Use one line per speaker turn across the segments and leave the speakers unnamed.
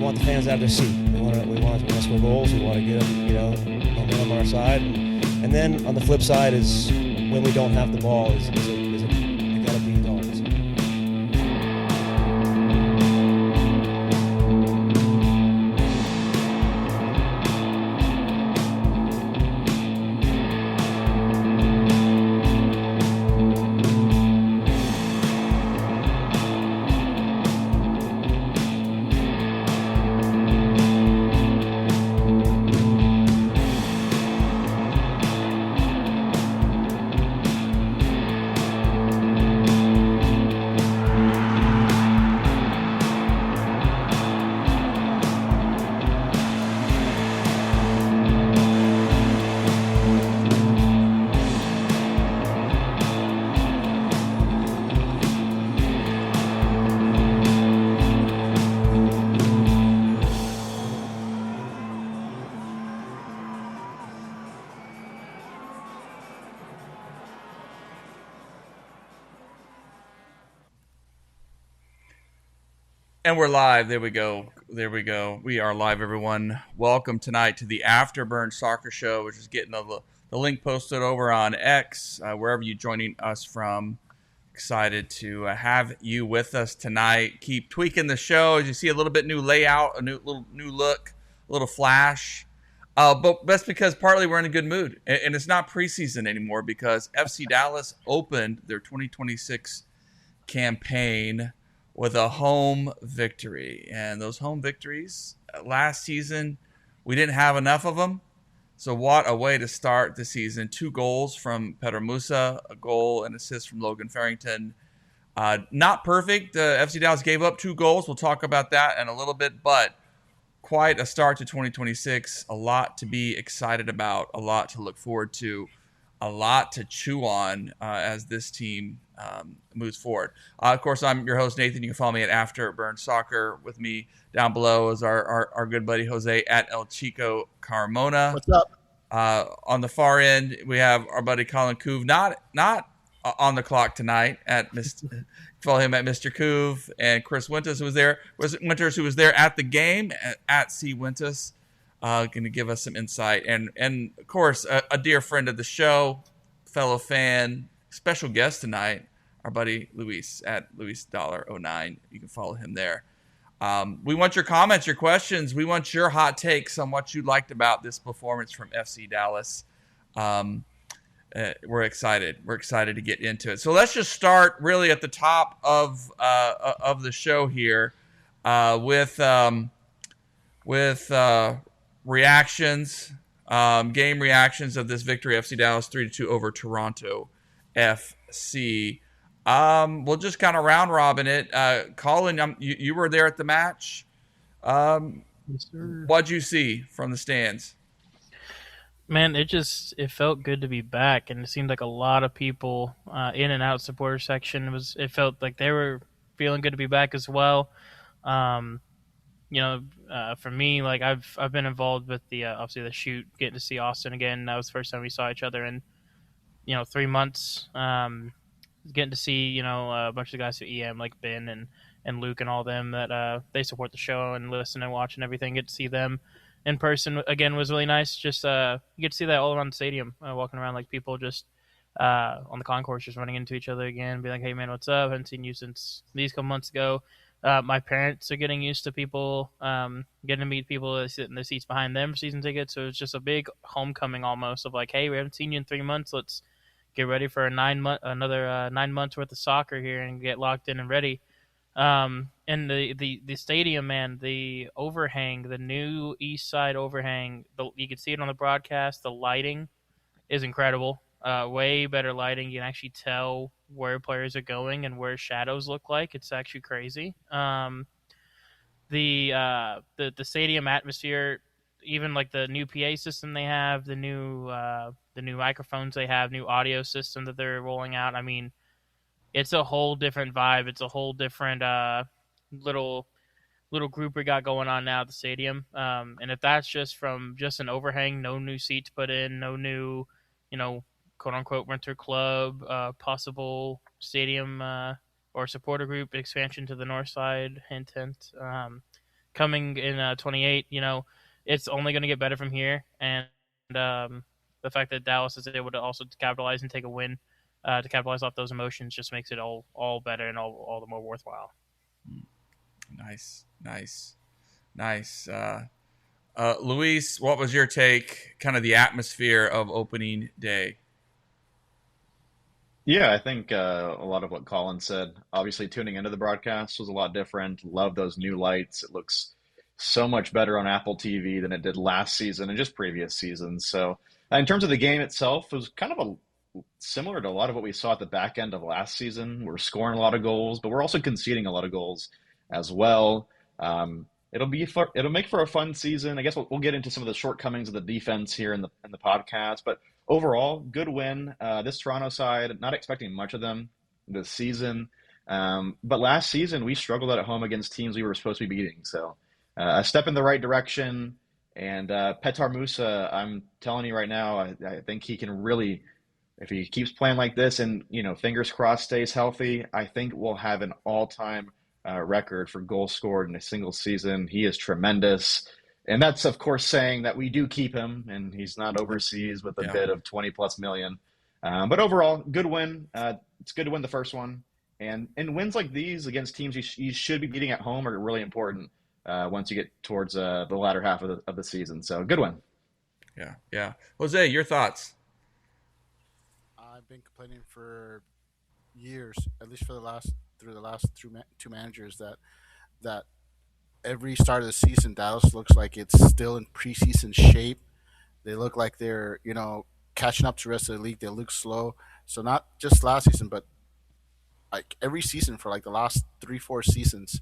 want the fans to have their seat. We want to score goals. We want to get them, momentum on our side. And then on the flip side is when we don't have the ball, we got to be dogs.
And we're live. There we go. We are live, everyone. Welcome tonight to the Afterburn Soccer Show, which is getting the link posted over on X, wherever you're joining us from. Excited to have you with us tonight. Keep tweaking the show as you see a little bit new layout, a new look, a little flash. But that's because partly we're in a good mood. And it's not preseason anymore because FC Dallas opened their 2026 campaign with a home victory. And those home victories, last season, we didn't have enough of them. So what a way to start the season. 2 goals from Petar Musa, a goal and assist from Logan Farrington. Not perfect. FC Dallas gave up 2 goals. We'll talk about that in a little bit, but quite a start to 2026. A lot to be excited about, a lot to look forward to, a lot to chew on as this team moves forward. Of course, I'm your host, Nathan. You can follow me at Afterburn Soccer. With me down below is our good buddy, Jose, at El Chico Carmona.
What's up?
On the far end, we have our buddy Colin Couve, not on the clock tonight. Follow him at Mr. Couve, and Chris Winters, who was there at the game, at C. Winters. Going to give us some insight. And of course, a dear friend of the show, fellow fan, special guest tonight, our buddy Luis at LuisDollar09. You can follow him there. We want your comments, your questions. We want your hot takes on what you liked about this performance from FC Dallas. We're excited. We're excited to get into it. So let's just start really at the top of the show here with reactions, game reactions of this victory, FC Dallas 3-2 over Toronto FC. We'll just kind of round robin it. Colin, you were there at the match.
Yes, sir.
What'd you see from the stands?
Man, it felt good to be back, and it seemed like a lot of people in and out supporter section. It felt like they were feeling good to be back as well. For me, like I've been involved with the obviously the shoot, getting to see Austin again. That was the first time we saw each other in 3 months. Getting to see a bunch of the guys at EM like Ben and Luke and all them that they support the show and listen and watch and everything. Get to see them in person again was really nice. Just you get to see that all around the stadium, walking around, like people just on the concourse just running into each other again, be like, "Hey man, what's up? I haven't seen you since these couple months ago." My parents are getting used to people, getting to meet people that sit in the seats behind them for season tickets. So it's just a big homecoming almost of like, hey, we haven't seen you in 3 months. Let's get ready for another 9 months worth of soccer here and get locked in and ready. And the stadium, man, the overhang, the new east side overhang, you can see it on the broadcast. The lighting is incredible. Way better lighting. You can actually tell where players are going and where shadows look like. It's actually crazy. The stadium atmosphere, even like the new PA system they have, the new microphones they have, new audio system that they're rolling out. I mean, it's a whole different vibe. It's a whole different little group we got going on now at the stadium. And if that's just from just an overhang, no new seats put in, no new, quote unquote winter club, possible stadium or supporter group expansion to the north side, hint. coming in 28, it's only going to get better from here. And the fact that Dallas is able to also capitalize and take a win to capitalize off those emotions just makes it all better and all the more worthwhile.
Nice. Luis, what was your take, kind of the atmosphere of opening day?
Yeah, I think a lot of what Colin said. Obviously, tuning into the broadcast was a lot different. Love those new lights. It looks so much better on Apple TV than it did last season and just previous seasons. So, in terms of the game itself, it was kind of similar to a lot of what we saw at the back end of last season. We're scoring a lot of goals, but we're also conceding a lot of goals as well. It'll make for a fun season. I guess we'll get into some of the shortcomings of the defense here in the podcast, but overall, good win. This Toronto side, not expecting much of them this season. But last season, we struggled at home against teams we were supposed to be beating. So a step in the right direction. And Petar Musa, I'm telling you right now, I think he can really, if he keeps playing like this and, fingers crossed stays healthy, I think we'll have an all-time record for goals scored in a single season. He is tremendous. And that's, of course, saying that we do keep him, and he's not overseas with a bid of 20+ million. But overall, good win. It's good to win the first one. And wins like these against teams you should be beating at home are really important once you get towards the latter half of the season. So, good win.
Yeah. Jose, your thoughts?
I've been complaining for years, at least through the last two managers, that every start of the season, Dallas looks like it's still in preseason shape. They look like they're, catching up to the rest of the league. They look slow. So not just last season, but like every season for like the last 3-4 seasons,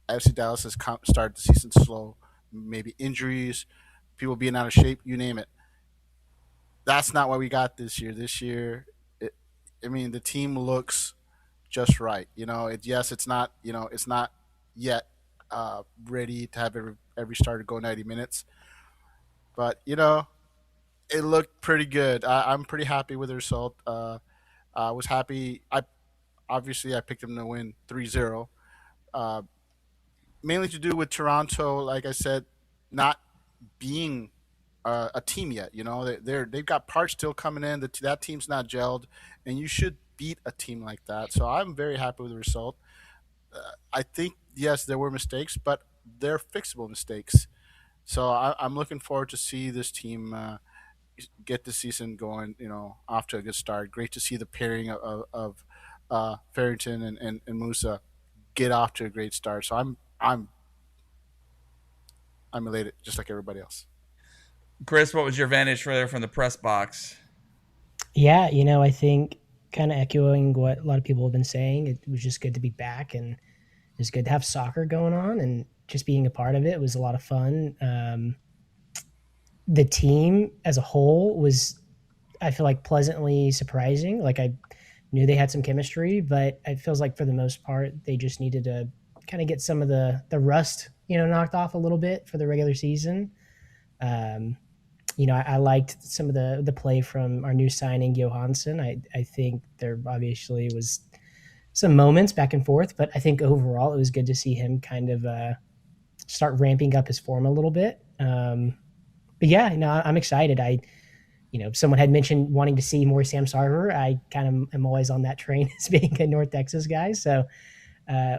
FC Dallas has started the season slow. Maybe injuries, people being out of shape, you name it. That's not what we got this year. This year, the team looks just right. It's not yet ready to have every starter go 90 minutes. But, it looked pretty good. I'm pretty happy with the result. I was happy. I picked them to win 3-0. Mainly to do with Toronto, like I said, not being a team yet. They've got parts still coming in. That team's not gelled, and you should beat a team like that. So I'm very happy with the result. I think, yes, there were mistakes, but they're fixable mistakes. So I'm looking forward to see this team get the season going, off to a good start. Great to see the pairing of Farrington and Musa get off to a great start. So I'm elated, just like everybody else.
Chris, what was your vantage there from the press box?
Yeah, I think kind of echoing what a lot of people have been saying, it was just good to be back, and it was good to have soccer going on, and just being a part of it was a lot of fun. The team as a whole was, I feel like, pleasantly surprising. Like, I knew they had some chemistry, but it feels like for the most part, they just needed to kind of get some of the rust, knocked off a little bit for the regular season. I liked some of the play from our new signing, Johansson. I think there obviously was some moments back and forth, but I think overall it was good to see him kind of start ramping up his form a little bit. But yeah, I'm excited. Someone had mentioned wanting to see more Sam Sarver. I kind of am always on that train as being a North Texas guy. So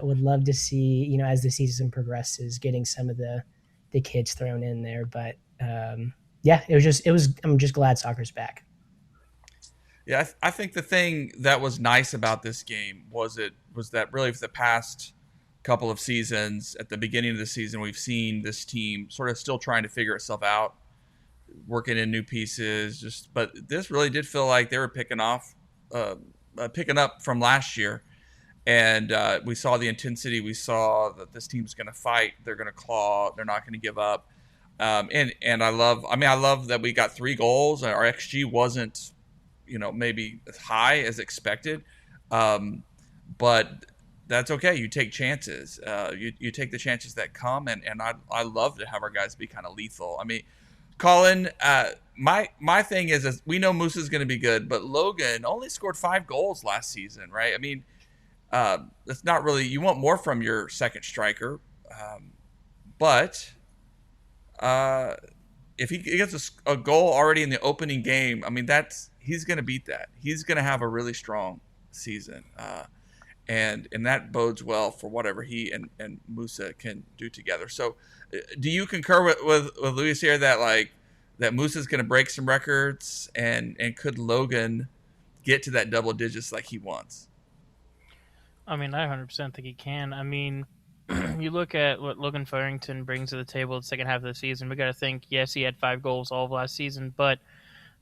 would love to see, as the season progresses, getting some of the kids thrown in there. But I'm just glad soccer's back.
Yeah, I think the thing that was nice about this game was that really for the past couple of seasons, at the beginning of the season, we've seen this team sort of still trying to figure itself out, working in new pieces. But this really did feel like they were picking up from last year, and we saw the intensity. We saw that this team's going to fight. They're going to claw. They're not going to give up. And I love that we got 3 goals. Our XG wasn't, maybe as high as expected, but that's okay. You take chances. You take the chances that come, and I love to have our guys be kind of lethal. I mean, Colin, my thing is we know Musa's going to be good, but Logan only scored 5 goals last season, right? I mean, that's not really, you want more from your second striker. But if he gets a goal already in the opening game, I mean, he's going to beat that. He's going to have a really strong season. And that bodes well for whatever he and Musa can do together. So do you concur with Luis here that Musa's going to break some records, and could Logan get to that double digits like he wants?
I mean, I 100% think he can. I mean, you look at what Logan Farrington brings to the table the second half of the season. We got to think, yes, he had 5 goals all of last season, but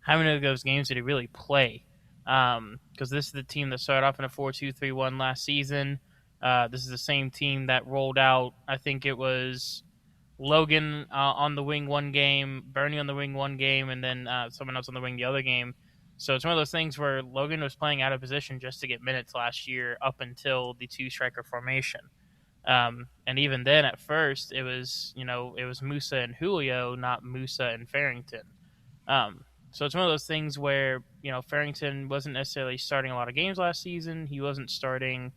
how many of those games did he really play? Because this is the team that started off in a 4-2-3-1 last season. This is the same team that rolled out, I think it was Logan on the wing one game, Bernie on the wing one game, and then someone else on the wing the other game. So it's one of those things where Logan was playing out of position just to get minutes last year up until the 2-striker formation. And even then, at first, it was Musa and Julio, not Musa and Farrington. So it's one of those things where, Farrington wasn't necessarily starting a lot of games last season. He wasn't starting,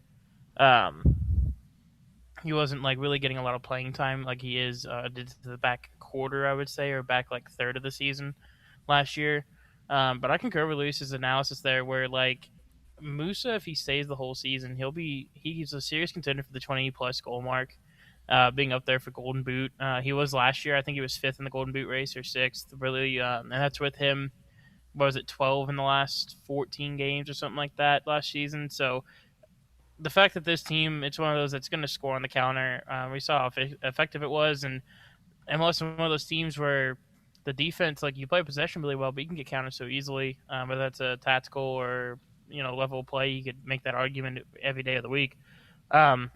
he wasn't really getting a lot of playing time like he did to the back quarter, I would say, or back third of the season last year. But I concur with Luis's analysis there where Musa, if he stays the whole season, he's a serious contender for the 20-plus goal mark, being up there for Golden Boot. He was last year. I think he was 5th in the Golden Boot race or 6th, really. And that's with him, 12 in the last 14 games or something like that last season. So the fact that this team, it's one of those that's going to score on the counter. We saw how effective it was. And MLS is one of those teams where the defense, you play possession really well, but you can get countered so easily, whether that's a tactical or level of play. You could make that argument every day of the week. But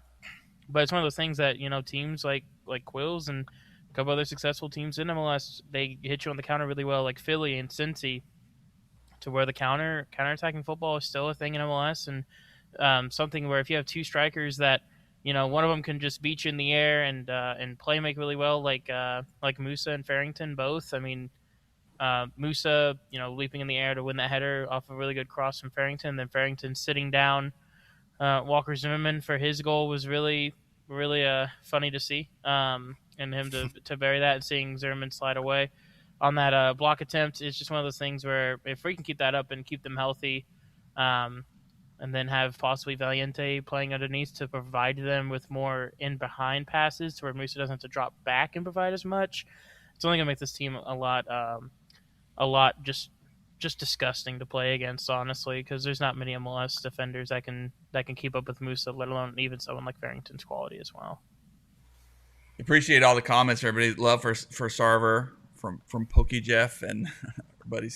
it's one of those things that, teams like Quills and a couple other successful teams in MLS, they hit you on the counter really well, like Philly and Cincy, to where the counterattacking football is still a thing in MLS, and something where if you have 2 strikers that, one of them can just beat you in the air and play make really well, like Musa and Farrington both. I mean, Musa, leaping in the air to win that header off a really good cross from Farrington. Then Farrington sitting down Walker Zimmerman for his goal was really, really funny to see. And him to bury that and seeing Zimmerman slide away on that block attempt is just one of those things where if we can keep that up and keep them healthy, and then have possibly Valiente playing underneath to provide them with more in-behind passes to where Musa doesn't have to drop back and provide as much, it's only going to make this team a lot just disgusting to play against, honestly, because there's not many MLS defenders that can keep up with Musa, let alone even someone like Farrington's quality as well.
Appreciate all the comments, everybody. Love for Sarver from Pokey Jeff and everybody.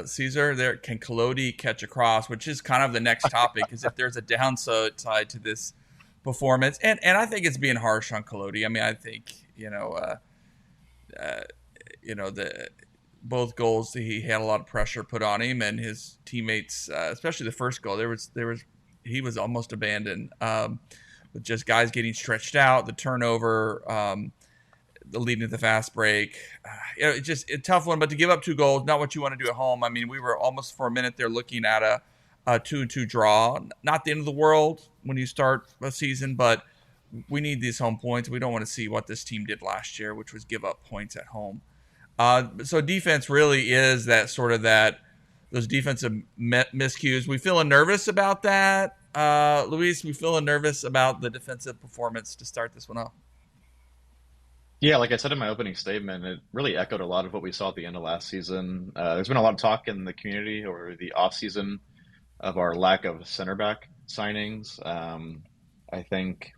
Caesar there. Can Kalodi catch a cross? Which is kind of the next topic, because if there's a downside to this performance, and I think it's being harsh on Kalodi. I mean, I think both goals he had a lot of pressure put on him, and his teammates, especially the first goal, he was almost abandoned with just guys getting stretched out, the turnover, the leading to the fast break. It's just a tough one, but to give up 2 goals, not what you want to do at home. I mean, we were almost for a minute there looking at a 2-2 draw. Not the end of the world when you start a season, but we need these home points. We don't want to see what this team did last year, which was give up points at home. So defense really is those defensive miscues. We feeling nervous about that, Luis? We feeling nervous about the defensive performance to start this one off?
Yeah, like I said in my opening statement, it really echoed a lot of what we saw at the end of last season. There's been a lot of talk in the community over the offseason of our lack of center back signings. I think,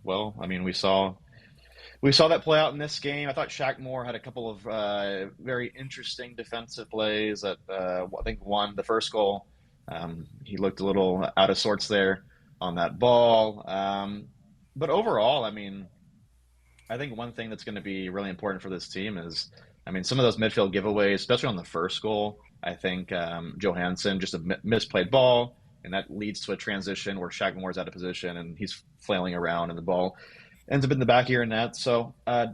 we saw that play out in this game. I thought Shaq Moore had a couple of very interesting defensive plays that I think won the first goal. He looked a little out of sorts there on that ball. But overall, I think one thing that's going to be really important for this team is, some of those midfield giveaways, especially on the first goal. I think Johansson, just a misplayed ball, and that leads to a transition where Shaq Moore's out of position and he's flailing around and the ball ends up in the back of your net. So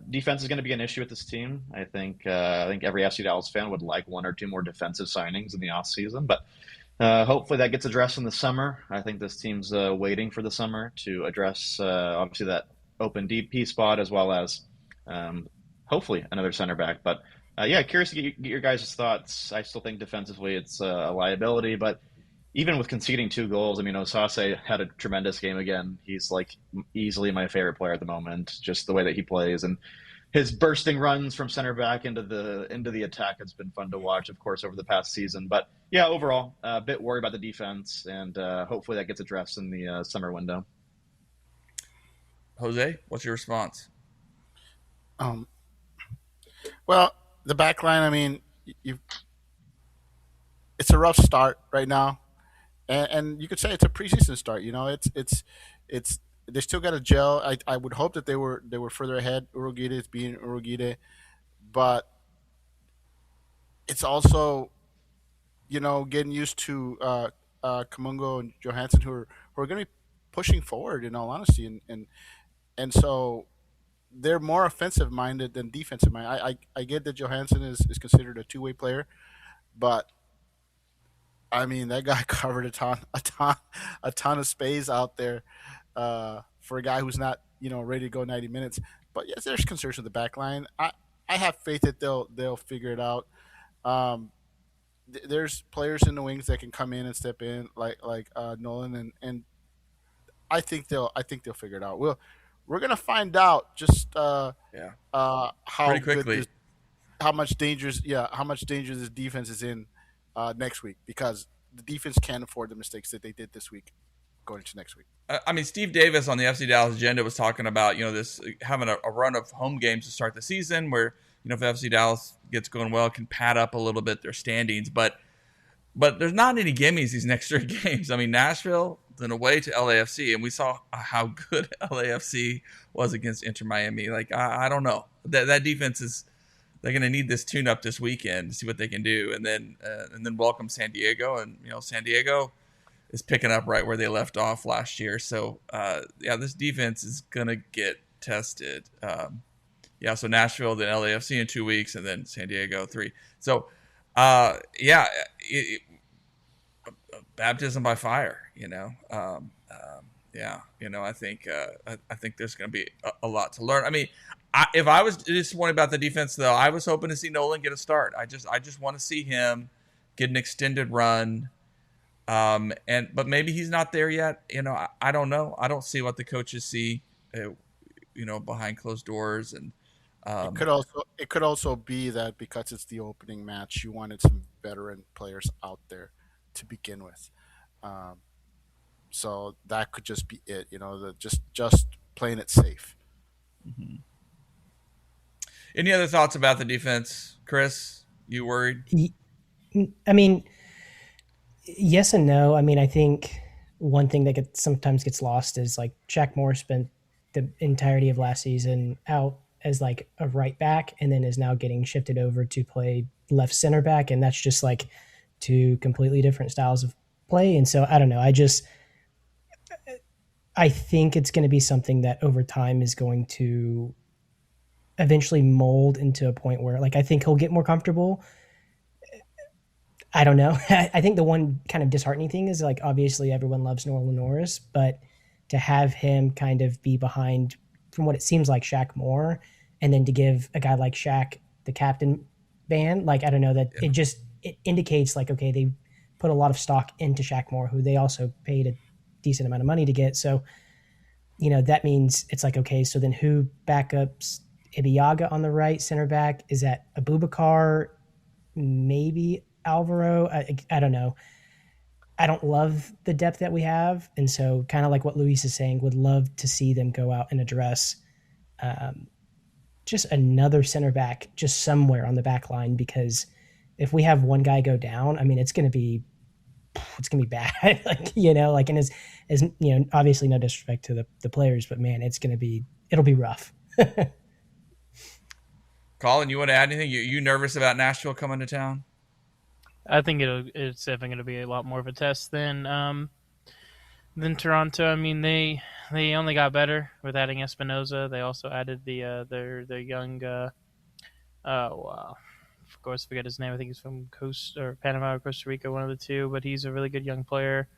defense is going to be an issue with this team. I think every FC Dallas fan would like 1 or 2 more defensive signings in the off season, but hopefully that gets addressed in the summer. I think this team's waiting for the summer to address obviously that open DP spot, as well as Hopefully another center back. But yeah, curious to get your guys' thoughts. I still think defensively it's a liability, but even with conceding 2 goals, I mean, Osase had a tremendous game again. He's like easily my favorite player at the moment, just the way that he plays and his bursting runs from center back into the attack has been fun to watch, of course, over the past season. But yeah, overall, a bit worried about the defense, and hopefully that gets addressed in the summer window.
Jose, what's your response?
Um, well, the back line. I mean, you it's a rough start right now, and you could say it's a preseason start. You know, it's they still got to gel. I would hope that they were further ahead. Urugide is being Urugide, but it's also getting used to Kamungo and Johansson who are going to be pushing forward. In all honesty, and so they're more offensive minded than defensive minded. I get that Johansson is considered a two-way player, but I mean that guy covered a ton of space out there for a guy who's not ready to go 90 minutes. But yes, there's concerns with the back line. I have faith that they'll figure it out. Um, there's players in the wings that can come in and step in like Nolan and I think they'll figure it out. We're gonna find out just
Yeah,
how
pretty
good
quickly.
how much danger this defense is in next week because the defense can't afford the mistakes that they did this week going into next week.
I mean, Steve Davis on the FC Dallas agenda was talking about this having a run of home games to start the season, where if FC Dallas gets going well, can pad up a little bit their standings, but there's not any gimmies these next 3 games. I mean, Nashville, then away to LAFC, and we saw how good LAFC was against Inter Miami. Like, I don't know. That defense is they're going to need this tune up this weekend to see what they can do, and then welcome San Diego, and San Diego is picking up right where they left off last year. So yeah, this defense is going to get tested. Yeah, so Nashville, then LAFC in 2 weeks, and then San Diego 3. So yeah, baptism by fire. Yeah, I think there's going to be a lot to learn. I mean, if I was disappointed about the defense, though, I was hoping to see Nolan get a start. I just want to see him get an extended run. But maybe he's not there yet. I don't know. I don't see what the coaches see, behind closed doors. And
it could also be that because it's the opening match, you wanted some veteran players out there to begin with. Um, so that could just be it. Just playing it safe.
any other thoughts about the defense, Chris? You worried?
I mean, yes and no. I mean, I think one thing that sometimes gets lost is like Shaq Moore spent the entirety of last season out as like a right back and then is now getting shifted over to play left center back. And that's just like 2 completely different styles of play. And so I don't know. I think it's going to be something that over time is going to eventually mold into a point where like I think he'll get more comfortable. I don't know. I think the one kind of disheartening thing is like obviously everyone loves Nolan Norris, but to have him kind of be behind from what it seems like Shaq Moore, and then to give a guy like Shaq the captain ban, like I don't know that it indicates like okay they put a lot of stock into Shaq Moore, who they also paid a decent amount of money to get. So that means it's like okay, so then who backups Ibiaga on the right center back? Is that Abubakar? Maybe Alvaro? I don't know. I don't love the depth that we have. And so kind of like what Luis is saying, would love to see them go out and address just another center back just somewhere on the back line, because if we have one guy go down, I mean, it's going to be bad. Like, and as obviously no disrespect to the players, but man, it'll be rough.
Colin, you want to add anything? You nervous about Nashville coming to town?
I think it's definitely going to be a lot more of a test than Toronto. I mean, they only got better with adding Espinoza. They also added their young of course forget his name. I think he's from Panama or Costa Rica, one of the two. But he's a really good young player.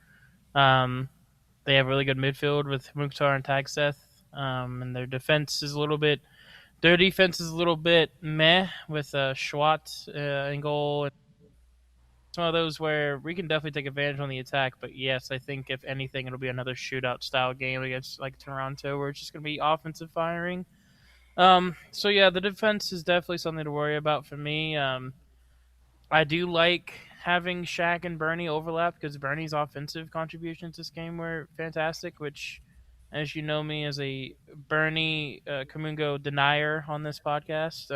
They have really good midfield with Mukhtar and Tagseth, and their defense is a little bit Their defense is a little bit meh with Schwartz in goal. It's one of those where we can definitely take advantage on the attack, but yes, I think if anything, it'll be another shootout style game against like Toronto, where it's just going to be offensive firing. So yeah, the defense is definitely something to worry about for me. I do like having Shaq and Bernie overlap because Bernie's offensive contributions this game were fantastic, which, as you know me as a Bernie Kamungo denier on this podcast,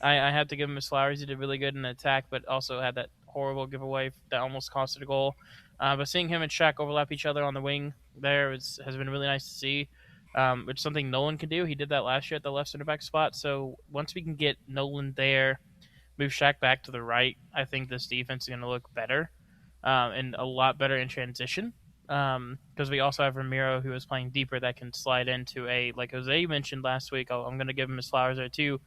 I have to give him his flowers. He did really good in the attack, but also had that horrible giveaway that almost cost it a goal. But seeing him and Shaq overlap each other on the wing there has been really nice to see. It's something Nolan can do. He did that last year at the left center back spot. So once we can get Nolan there, move Shaq back to the right, I think this defense is going to look better and a lot better in transition. Because we also have Ramiro, who is playing deeper, that can slide into like Jose mentioned last week. I'm going to give him his flowers there too.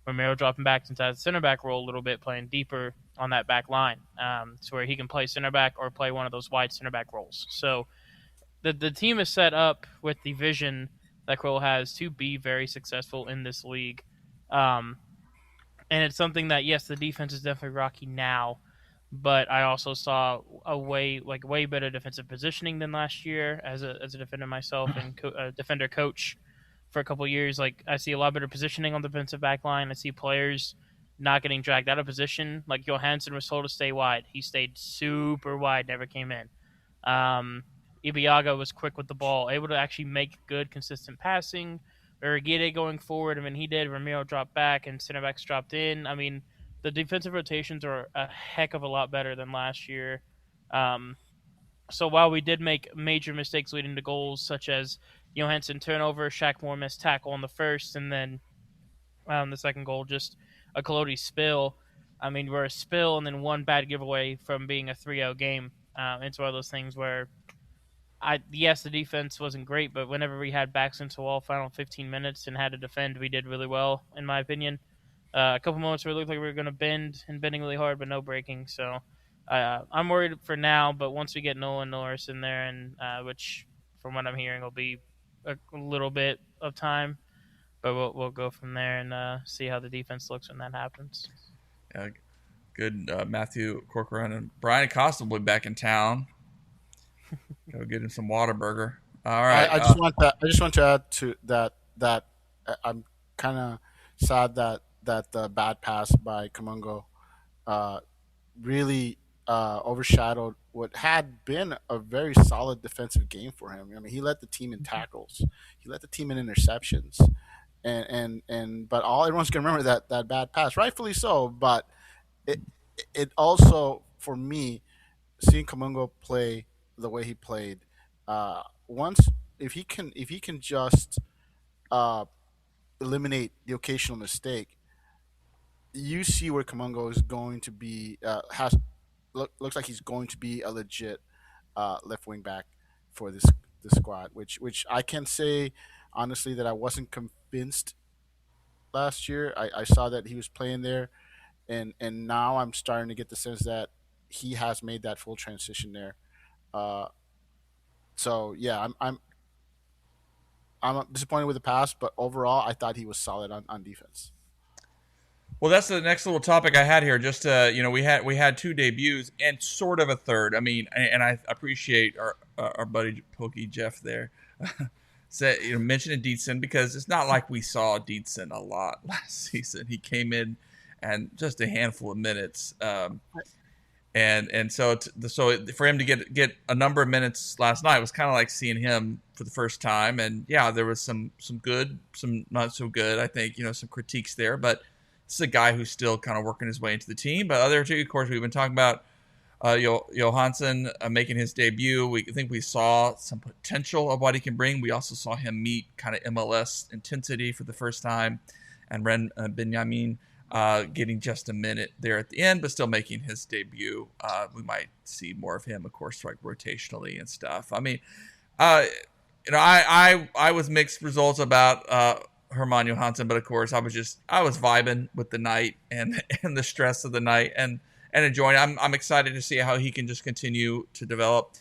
Romero dropping back into the center back role a little bit, playing deeper on that back line, to where he can play center back or play one of those wide center back roles. So the team is set up with the vision that Kroll has to be very successful in this league. And it's something that, yes, the defense is definitely rocky now, but I also saw a way better defensive positioning than last year as a defender myself and defender coach for a couple of years. Like, I see a lot better positioning on the defensive back line. I see players not getting dragged out of position. Like Johansson was told to stay wide. He stayed super wide, never came in. Ibiaga was quick with the ball, able to actually make good, consistent passing. Uriguete going forward, I mean, he did. Ramiro dropped back and center backs dropped in. I mean, the defensive rotations are a heck of a lot better than last year. So while we did make major mistakes leading to goals, such as Johansson turnover, Shaq Moore missed tackle on the first, and then the second goal, just a Colodi spill. I mean, we're a spill and then one bad giveaway from being a 3-0 game. It's one of those things where, yes, the defense wasn't great, but whenever we had backs into the wall final 15 minutes and had to defend, we did really well, in my opinion. A couple moments where it looked like we were going to bending really hard, but no breaking. So I'm worried for now, but once we get Nolan Norris in there, and which from what I'm hearing will be a little bit of time, but we'll go from there and see how the defense looks when that happens.
Good. Matthew Corcoran and Brian Acosta will be back in town. Go get him some Whataburger. All right.
I just want to add to that I'm kind of sad that the bad pass by Kamungo really overshadowed what had been a very solid defensive game for him. I mean, he led the team in tackles, he led the team in interceptions, and but everyone's gonna remember that bad pass, rightfully so. But it also, for me, seeing Kamungo play the way he played, if he can just eliminate the occasional mistake, you see where Kamungo is going to be. Looks like he's going to be a legit left wing back for this squad. Which I can say honestly that I wasn't convinced last year. I saw that he was playing there, and now I'm starting to get the sense that he has made that full transition there. So yeah, I'm disappointed with the pass, but overall I thought he was solid on defense.
Well, that's the next little topic I had here. Just we had two debuts and sort of a third. I mean, and I appreciate our buddy Pokey Jeff there, mentioning Dietzen, because it's not like we saw Dietzen a lot last season. He came in and just a handful of minutes, and so for him to get a number of minutes last night was kind of like seeing him for the first time. And yeah, there was some good, some not so good. I think some critiques there, but this is a guy who's still kind of working his way into the team. But other two, of course, we've been talking about Johansson making his debut. We think we saw some potential of what he can bring. We also saw him meet kind of MLS intensity for the first time, and Binyamin getting just a minute there at the end, but still making his debut. We might see more of him, of course, like rotationally and stuff. I mean, I was mixed results about Herman Johansson, but of course I was vibing with the night and the stress of the night and enjoying. I'm excited to see how he can just continue to develop.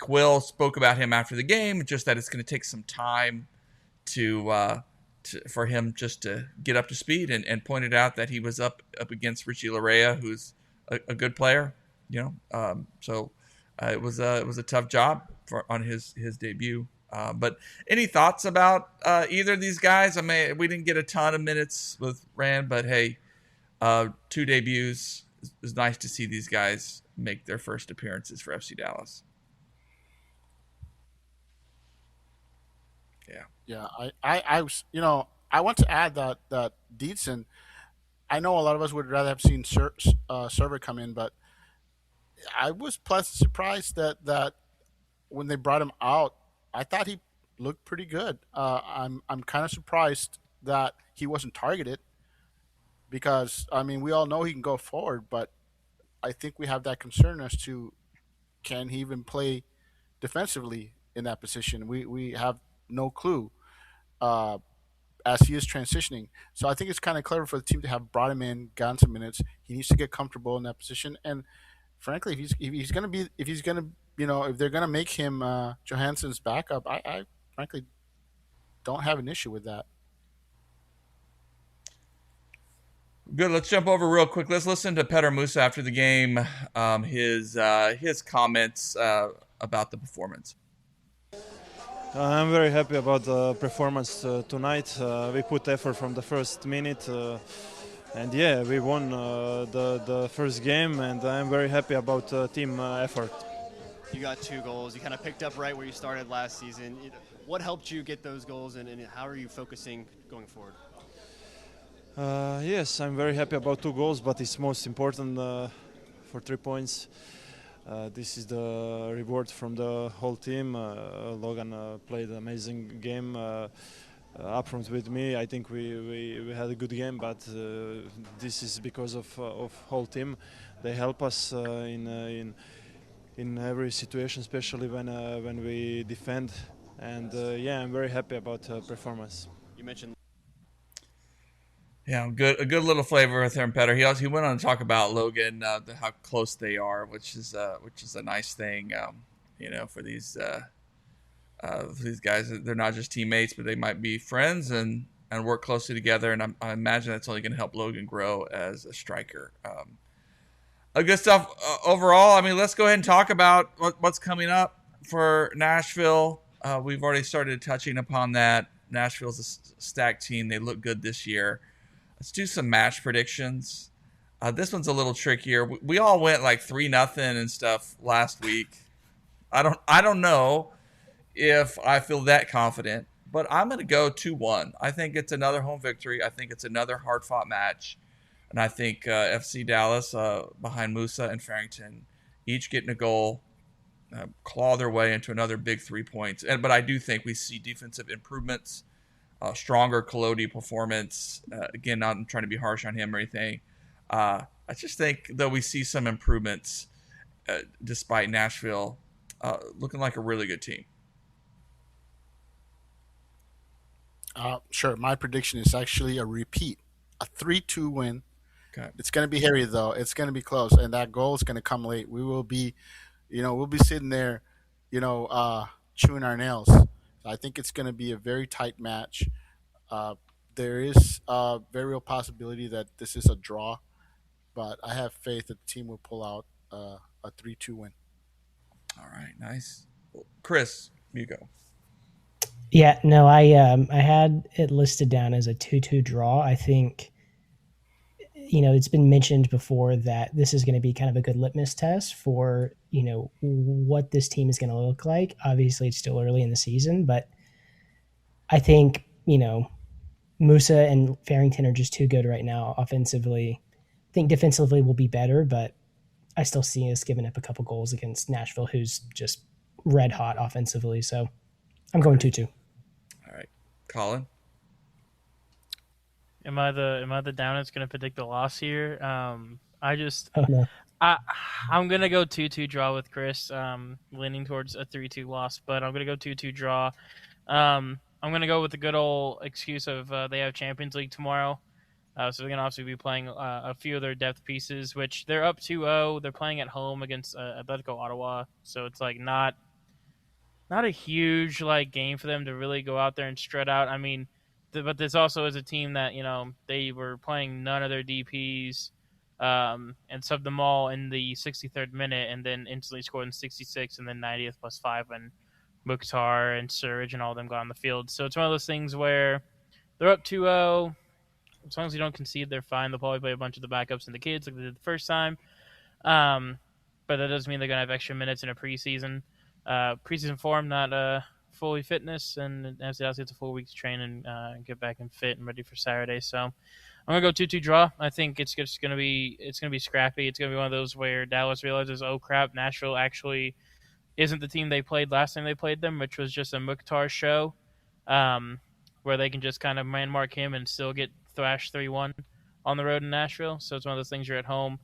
Quill spoke about him after the game, just that it's going to take some time to for him just to get up to speed, and pointed out that he was up against Richie Larea, who's a good player. So it was a tough job on his debut. But any thoughts about either of these guys? I mean, we didn't get a ton of minutes with Rand, but hey, 2 debuts. It's nice to see these guys make their first appearances for FC Dallas.
Yeah, I was, I want to add that Deedson. I know a lot of us would rather have seen Server come in, but I was pleasantly surprised that when they brought him out, I thought he looked pretty good. I'm kind of surprised that he wasn't targeted because I mean we all know he can go forward, but I think we have that concern as to can he even play defensively in that position. We have no clue as he is transitioning. So I think it's kind of clever for the team to have brought him in, gotten some minutes. He needs to get comfortable in that position, and frankly, if they're gonna make him Johansson's backup, I frankly don't have an issue with that.
Good. Let's jump over real quick. Let's listen to Petar Musa after the game. His comments about the performance.
I'm very happy about the performance tonight. We put effort from the first minute, and yeah, we won the first game, and I'm very happy about team effort.
You got 2 goals. You kind of picked up right where you started last season. What helped you get those goals, and how are you focusing going forward?
Yes, I'm very happy about 2 goals, but it's most important for 3 points. This is the reward from the whole team. Logan played an amazing game up front with me. I think we had a good game, but this is because of whole team. They help us in every situation, especially when we defend. And yeah, I'm very happy about performance.
You mentioned.
Yeah, a good little flavor with him, Petar. He went on to talk about Logan, how close they are, which is a nice thing, for these guys. They're not just teammates, but they might be friends and work closely together. And I imagine that's only going to help Logan grow as a striker. Good stuff overall. I mean, let's go ahead and talk about what's coming up for Nashville. We've already started touching upon that. Nashville's a stacked team. They look good this year. Let's do some match predictions. This one's a little trickier. We all went like 3-0 and stuff last week. I don't know if I feel that confident, but I'm going to go 2-1. I think it's another home victory. I think it's another hard-fought match. And I think FC Dallas, behind Musa and Farrington, each getting a goal, claw their way into another big 3 points. But I do think we see defensive improvements. Stronger Collodi performance. Again, not trying to be harsh on him or anything. I just think, though, we see some improvements despite Nashville looking like a really good team.
Sure. My prediction is actually a repeat, a 3-2 win.
Okay.
It's going to be hairy, though. It's going to be close, and that goal is going to come late. We will be, we'll be sitting there, chewing our nails. I think it's going to be a very tight match. There is a very real possibility that this is a draw, but I have faith that the team will pull out a 3-2 win.
All right, nice. Chris, you go.
Yeah, no, I had it listed down as a 2-2 draw. I think, it's been mentioned before that this is going to be kind of a good litmus test for, what this team is going to look like. Obviously, it's still early in the season, but I think, Musa and Farrington are just too good right now offensively. I think defensively will be better, but I still see us giving up a couple goals against Nashville, who's just red hot offensively. So I'm going 2-2.
All right. Colin?
Am I the down that's going to predict the loss here?
Oh, no.
I'm going to go 2-2 draw with Chris, leaning towards a 3-2 loss, but I'm going to go 2-2 draw. I'm going to go with the good old excuse of they have Champions League tomorrow. So they're going to obviously be playing a few of their depth pieces, which they're up 2-0. They're playing at home against Atletico Ottawa. So it's like not a huge game for them to really go out there and strut out. I mean, but this also is a team that they were playing none of their DPs, and subbed them all in the 63rd minute, and then instantly scored in 66th, and then 90th plus 5 when Mukhtar and Surge and all of them got on the field. So it's one of those things where they're up 2-0. As long as you don't concede, they're fine. They'll probably play a bunch of the backups and the kids like they did the first time. But that doesn't mean they're going to have extra minutes in a preseason. Preseason form, not fully fitness, and as it's a full week to train and get back and fit and ready for Saturday. So I'm gonna go 2-2 draw. I think it's just gonna be scrappy. It's gonna be one of those where Dallas realizes, oh crap, Nashville actually isn't the team they played last time they played them, which was just a Mukhtar show, where they can just kind of man mark him and still get thrashed 3-1 on the road in Nashville. So it's one of those things, you're at home.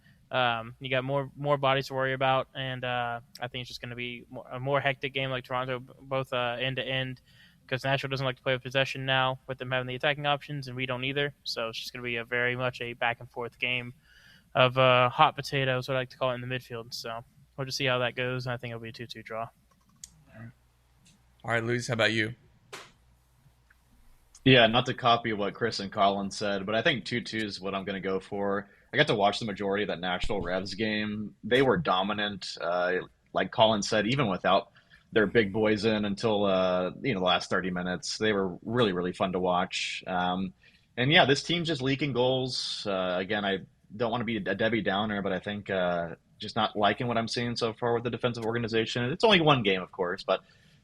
You got more bodies to worry about, and I think it's just going to be a more hectic game like Toronto, both end to end, because Nashville doesn't like to play with possession now with them having the attacking options, and we don't either. So it's just going to be a very much a back and forth game of hot potatoes, what I like to call it, in the midfield. So we'll just see how that goes, and I think it'll be a 2-2 draw.
All right, Luis, how about you?
Yeah, not to copy what Chris and Colin said, but I think 2-2 is what I'm going to go for. I got to watch the majority of that Nashville Revs game. They were dominant, like Colin said, even without their big boys in until the last 30 minutes. They were really, really fun to watch. And yeah, this team's just leaking goals. Again, I don't want to be a Debbie Downer, but I think just not liking what I'm seeing so far with the defensive organization. It's only one game, of course, but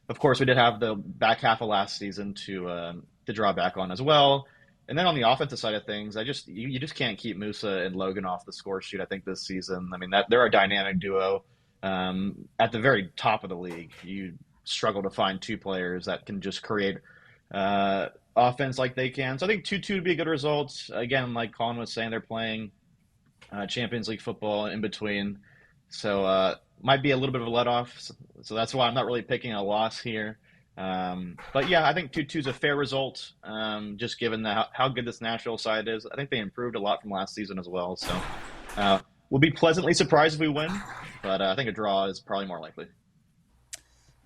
of course we did have the back half of last season to draw back on as well. And then on the offensive side of things, you just can't keep Musa and Logan off the score sheet, I think, this season. I mean, they're a dynamic duo. At the very top of the league, you struggle to find two players that can just create offense like they can. So I think 2-2 would be a good result. Again, like Colin was saying, they're playing Champions League football in between. So might be a little bit of a let-off. So that's why I'm not really picking a loss here. But yeah, I think 2-2 is a fair result, just given how good this Nashville side is. I think they improved a lot from last season as well. So we'll be pleasantly surprised if we win, but I think a draw is probably more likely.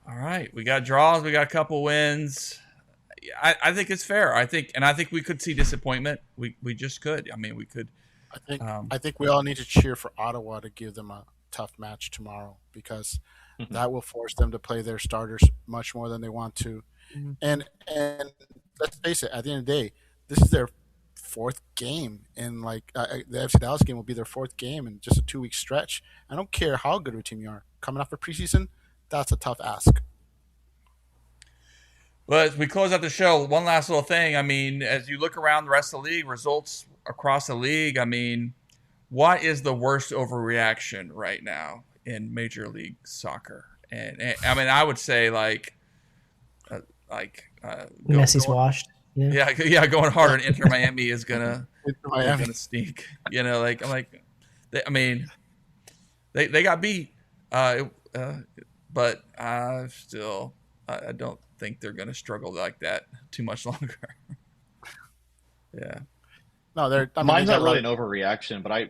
All right, we got draws, we got a couple wins. I think it's fair. I think we could see disappointment. We just could. I mean, we could.
I think we all need to cheer for Ottawa to give them a tough match tomorrow, because that will force them to play their starters much more than they want to. Mm-hmm. And let's face it, at the end of the day, this is their fourth game. And like the FC Dallas game will be their fourth game in just a 2-week stretch. I don't care how good of a team you are. Coming off a preseason, that's a tough ask.
Well, as we close out the show, one last little thing. I mean, as you look around the rest of the league, results across the league, I mean, what is the worst overreaction right now in Major League Soccer? And I mean, I would say
Messi's washed.
Yeah, going hard on Inter Miami is gonna stink. You know, they got beat, but still, I don't think they're gonna struggle like that too much longer. Yeah.
No, mine's not really an overreaction, but I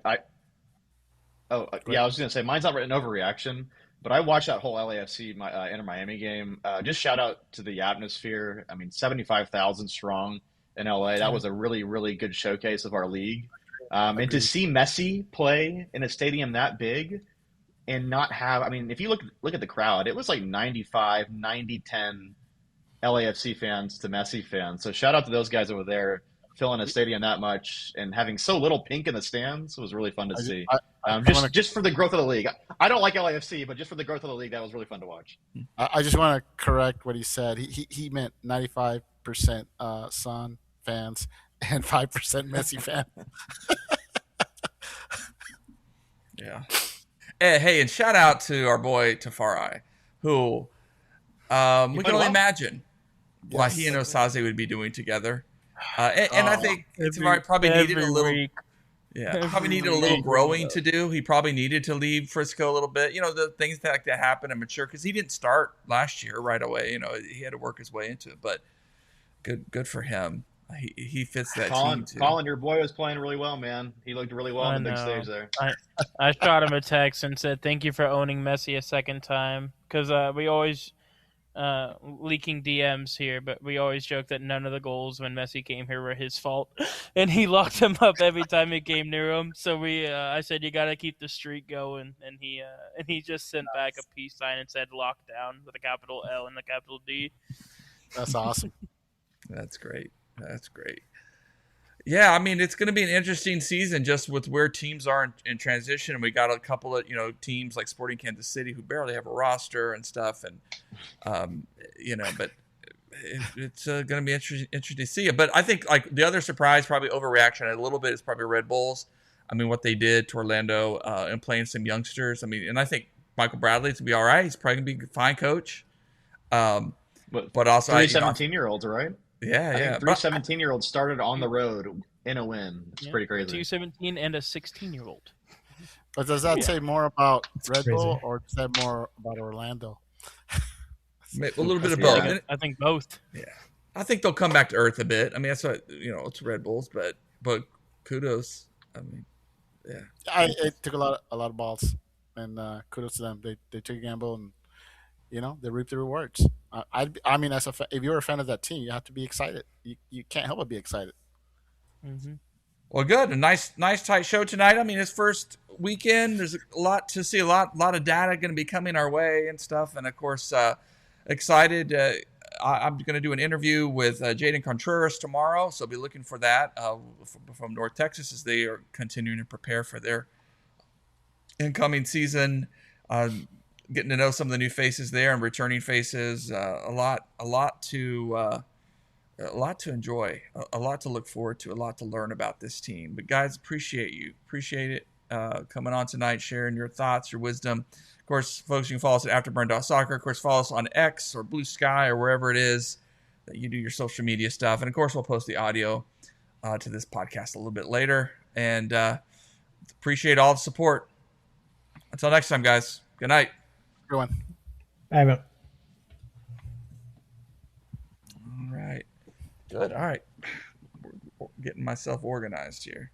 was going to say mine's not an overreaction, but I watched that whole LAFC Inter Miami game. Just shout out to the atmosphere. I mean, 75,000 strong in LA. That was a really, really good showcase of our league. And to see Messi play in a stadium that big and not have, I mean, if you look at the crowd, it was like 95, 90-10 LAFC fans to Messi fans. So shout out to those guys over there, filling a stadium that much and having so little pink in the stands. It was really fun to see. Just for the growth of the league. I don't like LAFC, but just for the growth of the league, that was really fun to watch.
I just want to correct what he said. He meant 95% Sun fans and 5% Messi fans.
Yeah. Hey, and shout out to our boy Tafari, who we can only imagine what he and Osaze would be doing together. And I think Tafari probably needed a little. Week. Yeah, probably needed a little growing to do. He probably needed to leave Frisco a little bit. You know, the things that happen and mature, because he didn't start last year right away. You know, he had to work his way into it. But good for him. He fits that team too.
Colin, your boy was playing really well, man. He looked really well on the big stage there.
I shot him a text and said, "Thank you for owning Messi a second time," because we always leaking DMs here, but we always joke that none of the goals when Messi came here were his fault, and he locked him up every time he came near him. So I said you got to keep the streak going, and he just sent back a peace sign and said lockdown with a capital L and a capital D.
That's awesome.
That's great. That's great. Yeah, I mean, it's going to be an interesting season just with where teams are in transition. We got a couple of, teams like Sporting Kansas City who barely have a roster and stuff. And, but it's going to be interesting to see it. But I think like the other surprise, probably overreaction a little bit, is probably Red Bulls. I mean, what they did to Orlando and playing some youngsters. I mean, and I think Michael Bradley's going to be all right. He's probably going to be a fine coach. But also
3 17-year-olds, right?
Yeah.
3 17-year-olds started on the road in a win. It's pretty crazy.
2 17 and a 16-year-old.
But does that say more about
That's
Red
crazy.
Bull or does that more about Orlando?
A little bit of both.
I think both.
Yeah, I think they'll come back to earth a bit. I mean, that's what it's Red Bulls, but kudos. I mean, yeah,
It took a lot of balls, and kudos to them. They took a gamble, and they reaped the rewards. I mean, if you're a fan of that team, you have to be excited. You can't help but be excited.
Mm-hmm.
Well, good. A nice tight show tonight. I mean, it's first weekend. There's a lot to see. A lot of data going to be coming our way and stuff. And of course, excited. I'm going to do an interview with Jaden Contreras tomorrow, so I'll be looking for that from North Texas as they are continuing to prepare for their incoming season. Getting to know some of the new faces there and returning faces. A lot to enjoy, a lot to look forward to, a lot to learn about this team. But guys, appreciate it coming on tonight, sharing your thoughts, your wisdom. Of course, folks, you can follow us at afterburn.soccer. Of course, follow us on X or Blue Sky or wherever it is that you do your social media stuff. And of course, we'll post the audio to this podcast a little bit later. And appreciate all the support. Until next time, guys. Good night.
Good one.
Bye, everyone.
All right. Good. All right. Getting myself organized here.